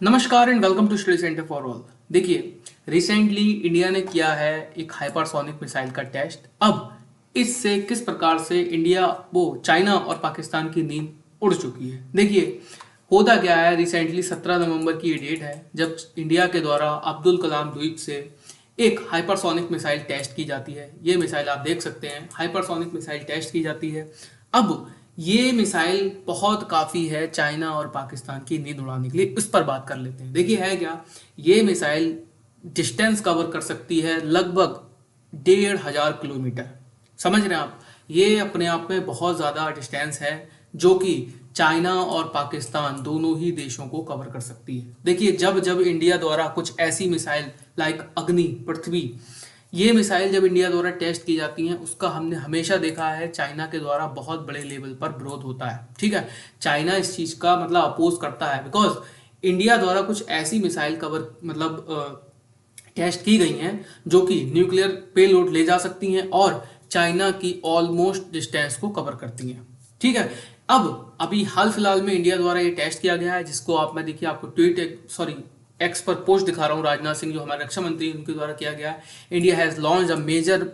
नमस्कार and welcome to study centre for all. देखिए, recently India ने किया है एक हाइपरसोनिक मिसाइल का टेस्ट। अब इससे किस प्रकार से इंडिया वो चाइना और पाकिस्तान की नींद उड़ चुकी है। देखिए, होता क्या है, रिसेंटली 17 नवंबर की ये डेट है जब इंडिया के द्वारा अब्दुल कलाम द्वीप से एक हाइपरसोनिक मिसाइल टेस्ट की जाती है। ये मिसाइल आप देख सकते हैं, हाइपरसोनिक मिसाइल टेस्ट की जाती है। अब ये मिसाइल बहुत काफ़ी है चाइना और पाकिस्तान की नींद उड़ाने के लिए। इस पर बात कर लेते हैं। देखिए है क्या, ये मिसाइल डिस्टेंस कवर कर सकती है लगभग 1,500 किलोमीटर। समझ रहे हैं आप, ये अपने आप में बहुत ज़्यादा डिस्टेंस है जो कि चाइना और पाकिस्तान दोनों ही देशों को कवर कर सकती है। देखिए, जब जब इंडिया द्वारा कुछ ऐसी मिसाइल लाइक अग्नि, पृथ्वी, ये मिसाइल जब इंडिया द्वारा टेस्ट की जाती हैं उसका हमने हमेशा देखा है चाइना के द्वारा बहुत बड़े लेवल पर विरोध होता है। ठीक है, चाइना इस चीज़ का मतलब अपोज करता है बिकॉज इंडिया द्वारा कुछ ऐसी मिसाइल कवर टेस्ट की गई हैं जो कि न्यूक्लियर पेलोड ले जा सकती हैं और चाइना की ऑलमोस्ट डिस्टेंस को कवर करती हैं। ठीक है, अब अभी हाल फिलहाल में इंडिया द्वारा ये टेस्ट किया गया है जिसको आप, मैं देखिए आपको एक्स पर पोस्ट दिखा रहा हूँ। राजनाथ सिंह जो हमारे रक्षा मंत्री उनके द्वारा किया गया है। India has launch a major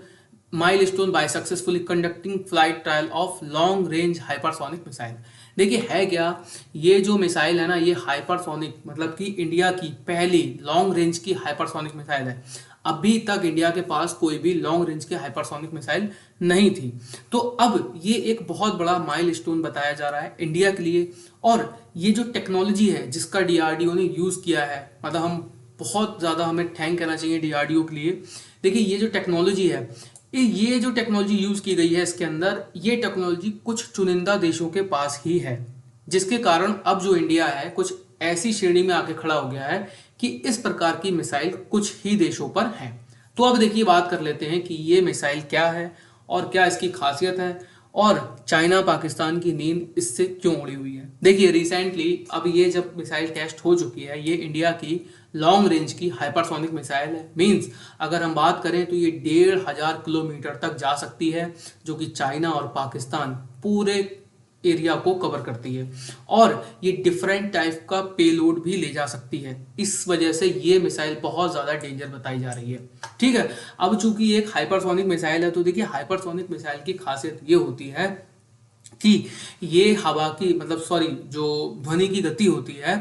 milestone by successfully conducting flight trial of long range hypersonic missile. देखिए है क्या, ये जो मिसाइल है ना, ये हाइपरसोनिक मतलब कि इंडिया की पहली लॉन्ग रेंज की हाइपरसोनिक मिसाइल है। अभी तक इंडिया के पास कोई भी लॉन्ग रेंज की हाइपरसोनिक मिसाइल नहीं थी। तो अब ये एक बहुत बड़ा माइलस्टोन बताया जा रहा है इंडिया के लिए। और ये जो टेक्नोलॉजी है जिसका डीआरडीओ ने यूज़ किया है, मतलब हम बहुत ज़्यादा हमें थैंक कहना चाहिए डीआरडीओ के लिए। देखिए ये जो टेक्नोलॉजी है, ये जो टेक्नोलॉजी यूज़ की गई है इसके अंदर, ये टेक्नोलॉजी कुछ चुनिंदा देशों के पास ही है, जिसके कारण अब जो इंडिया है कुछ ऐसी श्रेणी में आके खड़ा हो गया है कि इस प्रकार की मिसाइल कुछ ही देशों पर है। तो अब देखिए बात कर लेते हैं कि ये मिसाइल क्या है और क्या इसकी खासियत है और चाइना पाकिस्तान की नींद इससे क्यों उड़ी हुई है। देखिए रिसेंटली अब ये जब मिसाइल टेस्ट हो चुकी है, ये इंडिया की लॉन्ग रेंज की हाइपरसोनिक मिसाइल है। मींस अगर हम बात करें तो ये 1,500 किलोमीटर तक जा सकती है, जो कि चाइना और पाकिस्तान पूरे एरिया को कवर करती है। और ये डिफरेंट टाइप का पेलोड भी ले जा सकती है। इस वजह से ये मिसाइल बहुत ज़्यादा डेंजर बताई जा रही है। ठीक है, अब चूंकि एक हाइपरसोनिक मिसाइल है तो देखिए हाइपरसोनिक मिसाइल की खासियत ये होती है कि ये हवा की जो ध्वनि की गति होती है,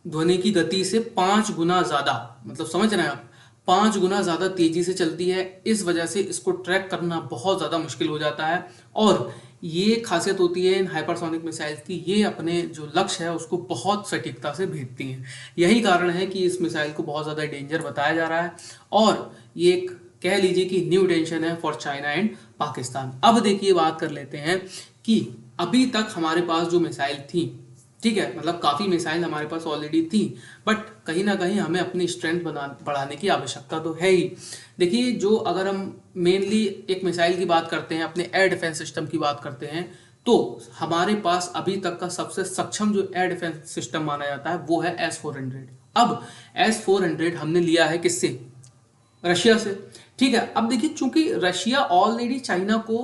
ध्वनि की गति से 5 गुना ज़्यादा, मतलब समझ रहे हैं आप, 5 गुना ज़्यादा तेज़ी से चलती है। इस वजह से इसको ट्रैक करना बहुत ज़्यादा मुश्किल हो जाता है। और ये खासियत होती है इन हाइपरसोनिक मिसाइल्स की, ये अपने जो लक्ष्य है उसको बहुत सटीकता से भेजती हैं। यही कारण है कि इस मिसाइल को बहुत ज़्यादा डेंजर बताया जा रहा है और ये एक कह लीजिए कि न्यू टेंशन है फॉर चाइना एंड पाकिस्तान। अब देखिए बात कर लेते हैं कि अभी तक हमारे पास जो मिसाइल थी, ठीक है, मतलब काफ़ी मिसाइल हमारे पास ऑलरेडी थी, बट कहीं ना कहीं हमें अपनी स्ट्रेंथ बढ़ाने की आवश्यकता तो है ही। देखिए जो अगर हम मेनली एक मिसाइल की बात करते हैं, अपने एयर डिफेंस सिस्टम की बात करते हैं, तो हमारे पास अभी तक का सबसे सक्षम जो एयर डिफेंस सिस्टम माना जाता है वो है S-400। अब S-400 हमने लिया है किससे? रशिया से। ठीक है, अब देखिए चूंकि रशिया ऑलरेडी चाइना को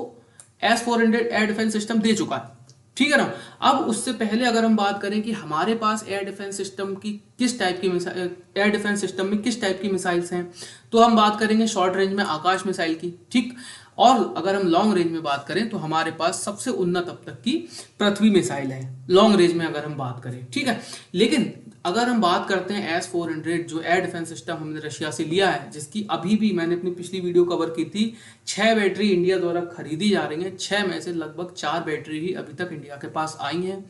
S-400 एयर डिफेंस सिस्टम दे चुका है, ठीक है ना। अब उससे पहले अगर हम बात करें कि हमारे पास एयर डिफेंस सिस्टम की किस टाइप की एयर डिफेंस सिस्टम में किस टाइप की मिसाइल्स हैं, तो हम बात करेंगे शॉर्ट रेंज में आकाश मिसाइल की, ठीक। और अगर हम लॉन्ग रेंज में बात करें तो हमारे पास सबसे उन्नत अब तक की पृथ्वी मिसाइल है लॉन्ग रेंज में अगर हम बात करें, ठीक है। लेकिन अगर हम बात करते हैं S-400 जो एयर डिफेंस सिस्टम हमने रशिया से लिया है, जिसकी अभी भी मैंने अपनी पिछली वीडियो कवर की थी, 6 बैटरी इंडिया द्वारा खरीदी जा रही हैं। 6 में से लगभग 4 बैटरी ही अभी तक इंडिया के पास आई हैं।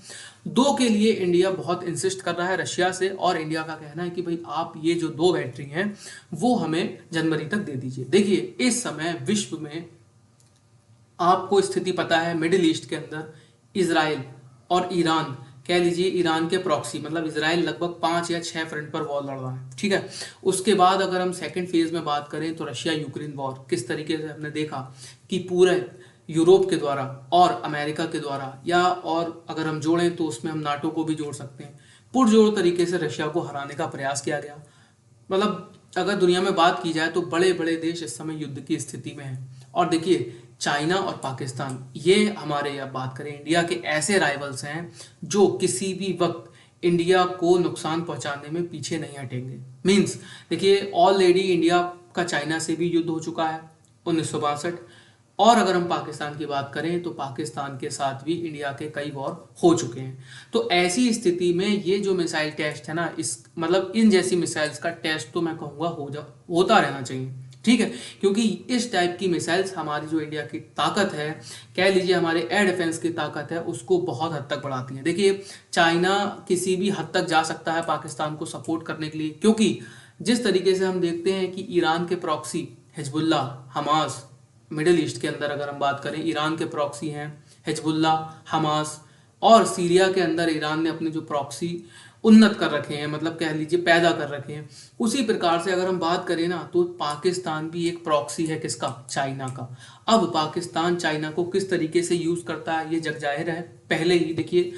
2 के लिए इंडिया बहुत इंसिस्ट कर रहा है रशिया से, और इंडिया का कहना है कि भाई आप ये जो 2 बैटरी हैं वो हमें जनवरी तक दे दीजिए। देखिए इस समय विश्व में आपको स्थिति पता है, मिडिल ईस्ट के अंदर इसराइल और ईरान, कह लीजिए ईरान के प्रॉक्सी, मतलब इसराइल लगभग 5 या 6 फ्रंट पर वॉर लड़ रहा है, ठीक है। उसके बाद अगर हम सेकंड फेज में बात करें तो रशिया यूक्रेन वॉर, किस तरीके से हमने देखा कि पूरे यूरोप के द्वारा और अमेरिका के द्वारा, या और अगर हम जोड़ें तो उसमें हम नाटो को भी जोड़ सकते हैं, पुरजोर तरीके से रशिया को हराने का प्रयास किया गया। मतलब अगर दुनिया में बात की जाए तो बड़े बड़े देश इस समय युद्ध की स्थिति में हैं। और देखिए चाइना और पाकिस्तान, ये हमारे, अब बात करें इंडिया के, ऐसे राइवल्स हैं जो किसी भी वक्त इंडिया को नुकसान पहुंचाने में पीछे नहीं हटेंगे। मीन्स देखिए, ऑलरेडी इंडिया का चाइना से भी युद्ध हो चुका है 1962, और अगर हम पाकिस्तान की बात करें तो पाकिस्तान के साथ भी इंडिया के कई वॉर हो चुके हैं। तो ऐसी स्थिति में ये जो मिसाइल टेस्ट है ना, इस मतलब इन जैसी मिसाइल्स का टेस्ट तो मैं कहूँगा होता रहना चाहिए, ठीक है, क्योंकि इस टाइप की मिसाइल्स हमारी जो इंडिया की ताकत है, कह लीजिए हमारे एयर डिफेंस की ताकत है, उसको बहुत हद तक बढ़ाती है। देखिए, चाइना किसी भी हद तक जा सकता है पाकिस्तान को सपोर्ट करने के लिए, क्योंकि जिस तरीके से हम देखते हैं कि ईरान के proxy Hezbollah, Hamas, middle east के अंदर अगर हम बात करें, ईरान के प्रॉक्सी हैं हिजबुल्ला, हमास, और सीरिया के अंदर ईरान ने अपने जो प्रॉक्सी उन्नत कर रखे हैं, मतलब कह लीजिए पैदा कर रखे हैं। उसी प्रकार से अगर हम बात करें ना, तो पाकिस्तान भी एक प्रॉक्सी है किसका? चाइना का। अब पाकिस्तान चाइना को किस तरीके से यूज करता है ये जग जाहिर है। पहले ही देखिए,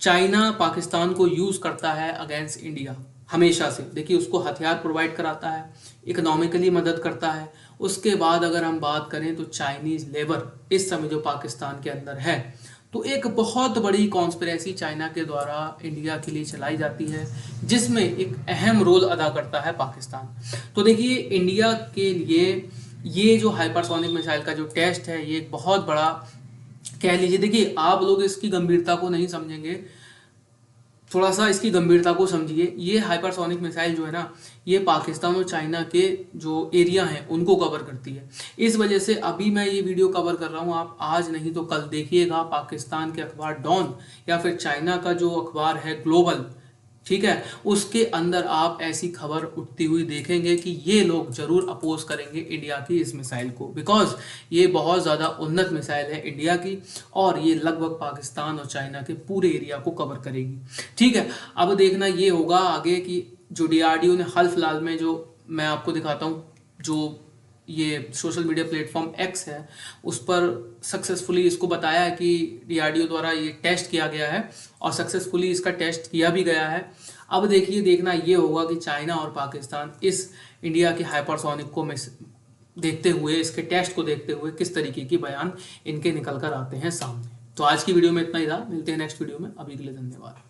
चाइना पाकिस्तान को यूज करता है अगेंस्ट इंडिया हमेशा से। देखिए, उसको हथियार प्रोवाइड कराता है, इकोनॉमिकली मदद करता है। उसके बाद अगर हम बात करें तो चाइनीज लेबर इस समय जो पाकिस्तान के अंदर है, तो एक बहुत बड़ी कॉन्स्पिरेसी चाइना के द्वारा इंडिया के लिए चलाई जाती है, जिसमें एक अहम रोल अदा करता है पाकिस्तान। तो देखिए, इंडिया के लिए ये जो हाइपरसोनिक मिसाइल का जो टेस्ट है, ये एक बहुत बड़ा, कह लीजिए, देखिए आप लोग इसकी गंभीरता को नहीं समझेंगे, थोड़ा सा इसकी गंभीरता को समझिए। ये हाइपरसोनिक मिसाइल जो है ना, ये पाकिस्तान और चाइना के जो एरिया हैं उनको कवर करती है। इस वजह से अभी मैं ये वीडियो कवर कर रहा हूँ, आप आज नहीं तो कल देखिएगा पाकिस्तान के अखबार डॉन या फिर चाइना का जो अखबार है ग्लोबल, ठीक है, उसके अंदर आप ऐसी खबर उठती हुई देखेंगे कि ये लोग जरूर अपोज करेंगे इंडिया की इस मिसाइल को, बिकॉज ये बहुत ज़्यादा उन्नत मिसाइल है इंडिया की, और ये लगभग पाकिस्तान और चाइना के पूरे एरिया को कवर करेगी, ठीक है। अब देखना ये होगा आगे कि जो डीआरडीओ ने हाल फिलहाल में, जो मैं आपको दिखाता हूँ, जो ये सोशल मीडिया प्लेटफॉर्म एक्स है, उस पर सक्सेसफुली इसको बताया है कि डीआरडीओ द्वारा ये टेस्ट किया गया है, और सक्सेसफुली इसका टेस्ट किया भी गया है। अब देखिए, देखना ये होगा कि चाइना और पाकिस्तान इस इंडिया के हाइपरसोनिक को देखते हुए, इसके टेस्ट को देखते हुए किस तरीके की बयान इनके निकल कर आते हैं सामने। तो आज की वीडियो में इतना ही था, मिलते हैं नेक्स्ट वीडियो में, अभी के लिए धन्यवाद।